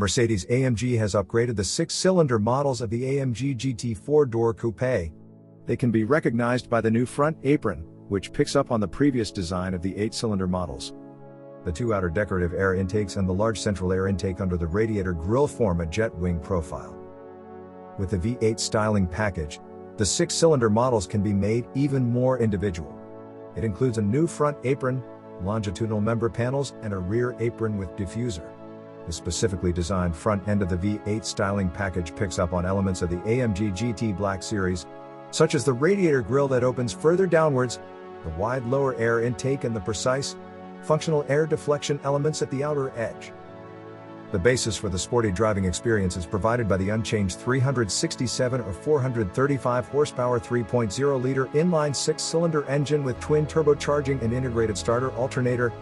Mercedes-AMG has upgraded the 6-cylinder models of the AMG GT 4-door Coupé. They can be recognized by the new front apron, which picks up on the previous design of the 8-cylinder models. The two outer decorative air intakes and the large central air intake under the radiator grille form a jet wing profile. With the V8-Styling package, the 6-cylinder models can be made even more individual. It includes a new front apron, longitudinal member panels, and a rear apron with diffuser. The specifically designed front end of the V8-Styling package picks up on elements of the AMG GT Black Series, such as the radiator grille that opens further downwards, the wide lower air intake and the precise, functional air deflection elements at the outer edge. The basis for the sporty driving experience is provided by the unchanged 367 or 435 horsepower 3.0-liter inline 6-cylinder engine with twin turbocharging and integrated starter alternator,